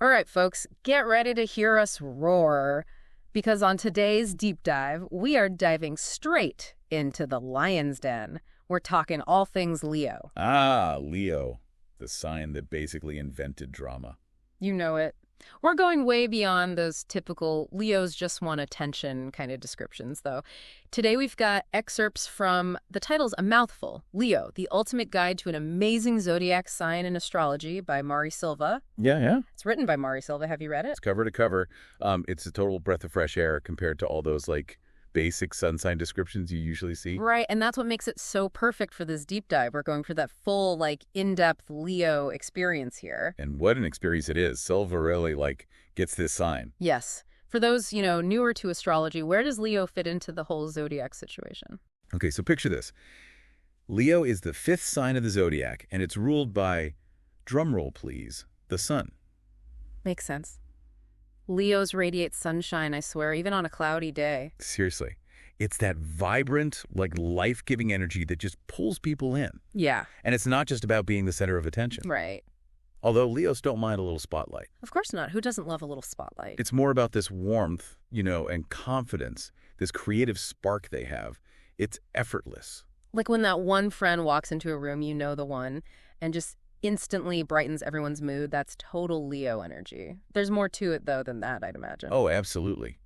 All right, folks, get ready to hear us roar, because on today's deep dive, we are diving straight into the lion's den. We're talking all things Leo. Ah, Leo, the sign that basically invented drama. You know it. We're going way beyond those typical Leos just want attention kind of descriptions, though. Today we've got excerpts from the title's a mouthful, Leo, the ultimate guide to an amazing zodiac sign in astrology by Mari Silva. Yeah. It's written by Mari Silva. Have you read it? It's cover to cover. It's a total breath of fresh air compared to all those, basic sun sign descriptions you usually see. Right, and that's what makes it so perfect for this deep dive. We're going for that full, in-depth Leo experience here. And what an experience it is. Silva really, gets this sign. Yes. For those, newer to astrology, where does Leo fit into the whole zodiac situation? Okay, so picture this. Leo is the 5th sign of the zodiac, and it's ruled by, drumroll please, the sun. Makes sense. Leos radiate sunshine, I swear, even on a cloudy day. Seriously. It's that vibrant, life-giving energy that just pulls people in. Yeah. And it's not just about being the center of attention. Right. Although Leos don't mind a little spotlight. Of course not. Who doesn't love a little spotlight? It's more about this warmth, and confidence, this creative spark they have. It's effortless. Like when that one friend walks into a room, you know the one, and just instantly brightens everyone's mood. That's total Leo energy. There's more to it, though, than that, I'd imagine. Oh, absolutely.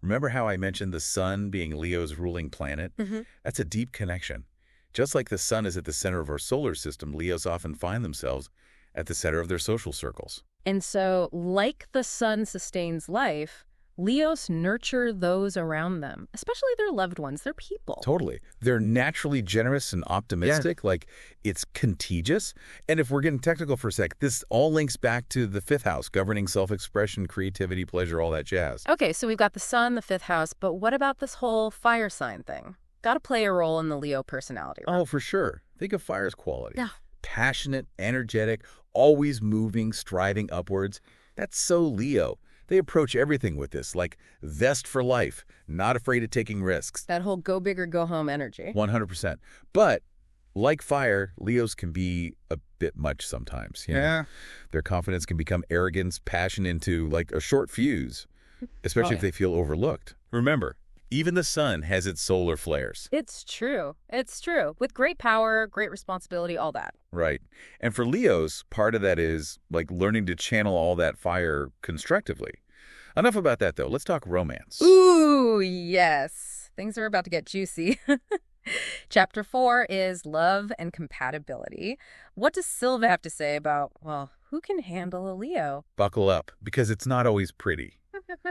Remember how I mentioned the sun being Leo's ruling planet? Mm-hmm. That's a deep connection. Just like the sun is at the center of our solar system, Leos often find themselves at the center of their social circles. And so, like the sun sustains life, Leos nurture those around them, especially their loved ones, their people. Totally. They're naturally generous and optimistic. It's contagious. And if we're getting technical for a sec, this all links back to the 5th house, governing self-expression, creativity, pleasure, all that jazz. Okay, so we've got the sun, the 5th house, but what about this whole fire sign thing? Got to play a role in the Leo personality, right? Oh, for sure. Think of fire's quality. Yeah. Passionate, energetic, always moving, striving upwards. That's so Leo. They approach everything with this, vest for life, not afraid of taking risks. That whole go big or go home energy. 100%. But, like fire, Leos can be a bit much sometimes. Yeah. Their confidence can become arrogance, passion into, a short fuse, especially if they feel overlooked. Remember, even the sun has its solar flares. It's true. It's true. With great power, great responsibility, all that. Right. And for Leos, part of that is, learning to channel all that fire constructively. Enough about that, though. Let's talk romance. Ooh, yes. Things are about to get juicy. Chapter 4 is love and compatibility. What does Silva have to say about, who can handle a Leo? Buckle up, because it's not always pretty.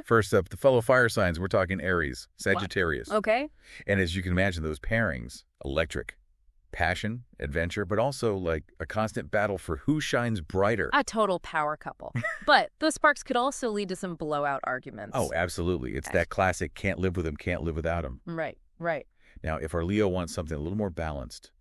First up, the fellow fire signs. We're talking Aries, Sagittarius. Okay. And as you can imagine, those pairings, electric, passion, adventure, but also a constant battle for who shines brighter. A total power couple. But those sparks could also lead to some blowout arguments. Oh, absolutely. It's that classic can't live with him, can't live without him. Right. Now, if our Leo wants something a little more balanced,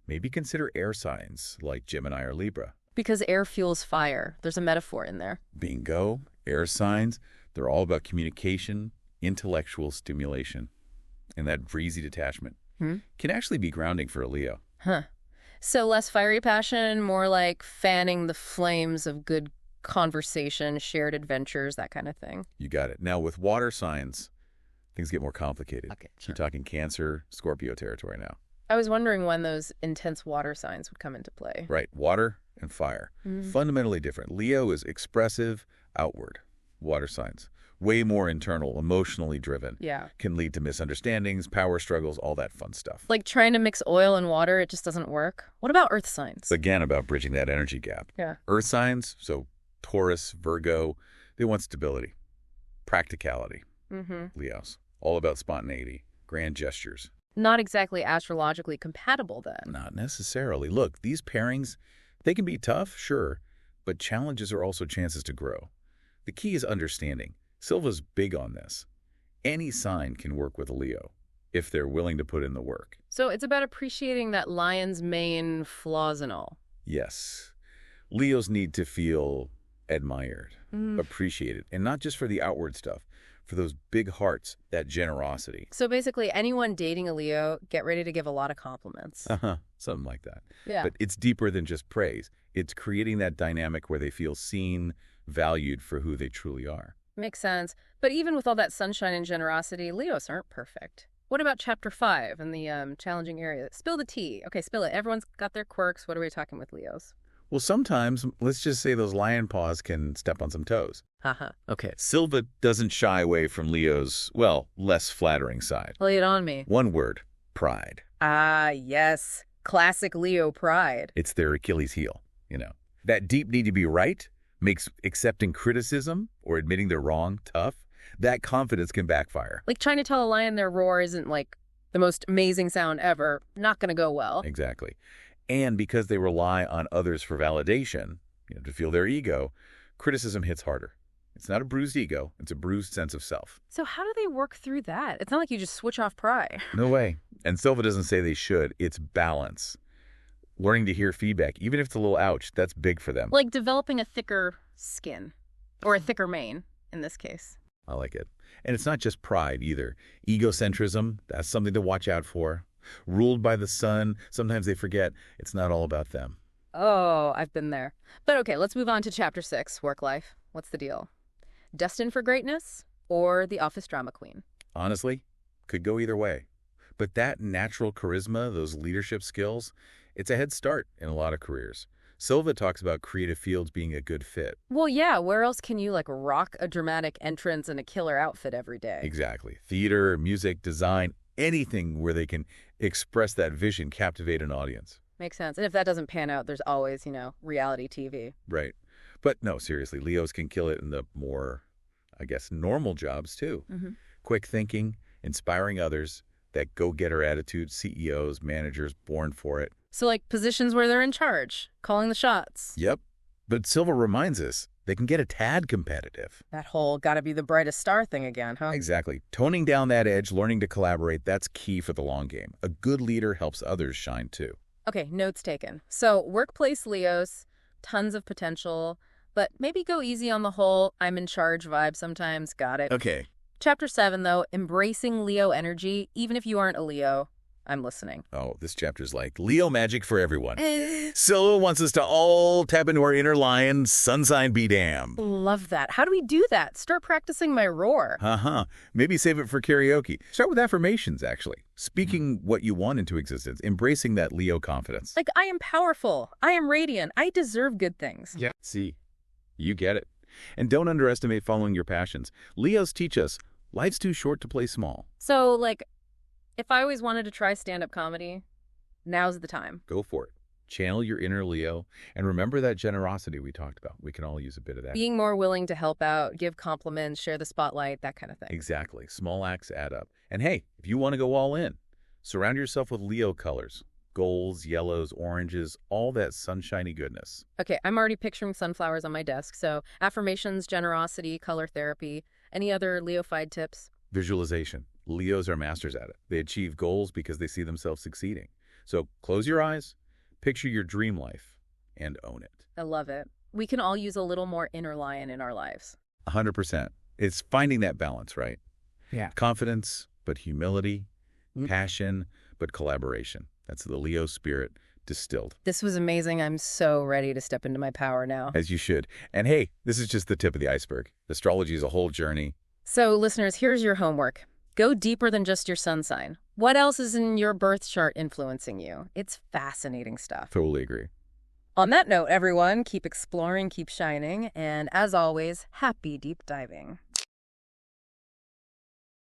maybe consider air signs like Gemini or Libra. Because air fuels fire. There's a metaphor in there. Bingo. Air signs, they're all about communication, intellectual stimulation, and that breezy detachment can actually be grounding for a Leo. Huh. So less fiery passion, more like fanning the flames of good conversation, shared adventures, that kind of thing. You got it. Now, with water signs, things get more complicated. Okay, sure. You're talking Cancer, Scorpio territory now. I was wondering when those intense water signs would come into play. Right. Water and fire. Fundamentally different. Leo is expressive, outward. Water signs. Way more internal, emotionally driven. Yeah. Can lead to misunderstandings, power struggles, all that fun stuff. Like trying to mix oil and water, it just doesn't work. What about earth signs? Again, about bridging that energy gap. Yeah. Earth signs, so Taurus, Virgo, they want stability, practicality. Leos, all about spontaneity, grand gestures. Not exactly astrologically compatible, then. Not necessarily. Look, these pairings, they can be tough, sure, but challenges are also chances to grow. The key is understanding. Silva's big on this. Any sign can work with a Leo if they're willing to put in the work. So it's about appreciating that lion's mane, flaws and all. Yes. Leos need to feel admired, appreciated, and not just for the outward stuff, for those big hearts, that generosity. So basically, anyone dating a Leo, get ready to give a lot of compliments. Something like that. Yeah. But it's deeper than just praise. It's creating that dynamic where they feel seen, valued for who they truly are. Makes sense. But even with all that sunshine and generosity, Leos aren't perfect. What about chapter 5 and the challenging area? Spill the tea. Okay, spill it. Everyone's got their quirks. What are we talking with Leos? Well, sometimes, let's just say those lion paws can step on some toes. Haha. Okay. Silva doesn't shy away from Leo's, well, less flattering side. Lay it on me. One word, pride. Ah, yes. Classic Leo pride. It's their Achilles heel, you know. That deep need to be right makes accepting criticism or admitting they're wrong tough. That confidence can backfire. Like trying to tell a lion their roar isn't like the most amazing sound ever. Not going to go well. Exactly. And because they rely on others for validation, to feel their ego, criticism hits harder. It's not a bruised ego. It's a bruised sense of self. So how do they work through that? It's not like you just switch off pride. No way. And Silva doesn't say they should. It's balance. Learning to hear feedback, even if it's a little ouch, that's big for them. Like developing a thicker skin. Or a thicker mane, in this case. I like it. And it's not just pride either. Egocentrism, that's something to watch out for. Ruled by the sun, sometimes they forget it's not all about them. Oh, I've been there. But okay, let's move on to chapter 6, work life. What's the deal? Destined for greatness or the office drama queen? Honestly, could go either way. But that natural charisma, those leadership skills, it's a head start in a lot of careers. Silva talks about creative fields being a good fit. Well, yeah, where else can you like rock a dramatic entrance and a killer outfit every day? Exactly. Theater, music, design, anything where they can express that vision, captivate an audience. Makes sense. And if that doesn't pan out, there's always, reality TV. Right. But no, seriously, Leos can kill it in the more, I guess, normal jobs too. Quick thinking, inspiring others, that go-getter attitude, CEOs, managers, born for it. So like positions where they're in charge, calling the shots. Yep. But Silva reminds us they can get a tad competitive. That whole gotta be the brightest star thing again, huh? Exactly. Toning down that edge, learning to collaborate, that's key for the long game. A good leader helps others shine too. Okay, notes taken. So workplace Leos, tons of potential, but maybe go easy on the whole I'm in charge vibe sometimes. Got it. Okay. Chapter 7, though, embracing Leo energy, even if you aren't a Leo. I'm listening. Oh, this chapter's like Leo magic for everyone. Silva wants us to all tap into our inner lion, sun sign be damned. Love that. How do we do that? Start practicing my roar. Maybe save it for karaoke. Start with affirmations, actually. Speaking what you want into existence, embracing that Leo confidence. Like, I am powerful. I am radiant. I deserve good things. Yeah. See, you get it. And don't underestimate following your passions. Leos teach us life's too short to play small. So, like, if I always wanted to try stand-up comedy, now's the time. Go for it. Channel your inner Leo, and remember that generosity we talked about. We can all use a bit of that. Being more willing to help out, give compliments, share the spotlight, that kind of thing. Exactly. Small acts add up. And hey, if you want to go all in, surround yourself with Leo colors. Golds, yellows, oranges, all that sunshiny goodness. Okay, I'm already picturing sunflowers on my desk, so affirmations, generosity, color therapy, any other Leofied tips? Visualization. Leos are masters at it. They achieve goals because they see themselves succeeding. So close your eyes, picture your dream life, and own it. I love it. We can all use a little more inner lion in our lives. 100%. It's finding that balance, right? Yeah. Confidence, but humility. Passion, but collaboration. That's the Leo spirit distilled. This was amazing. I'm so ready to step into my power now. As you should. And hey, this is just the tip of the iceberg. Astrology is a whole journey. So listeners, here's your homework. Go deeper than just your sun sign. What else is in your birth chart influencing you? It's fascinating stuff. Totally agree. On that note, everyone, keep exploring, keep shining, and as always, happy deep diving.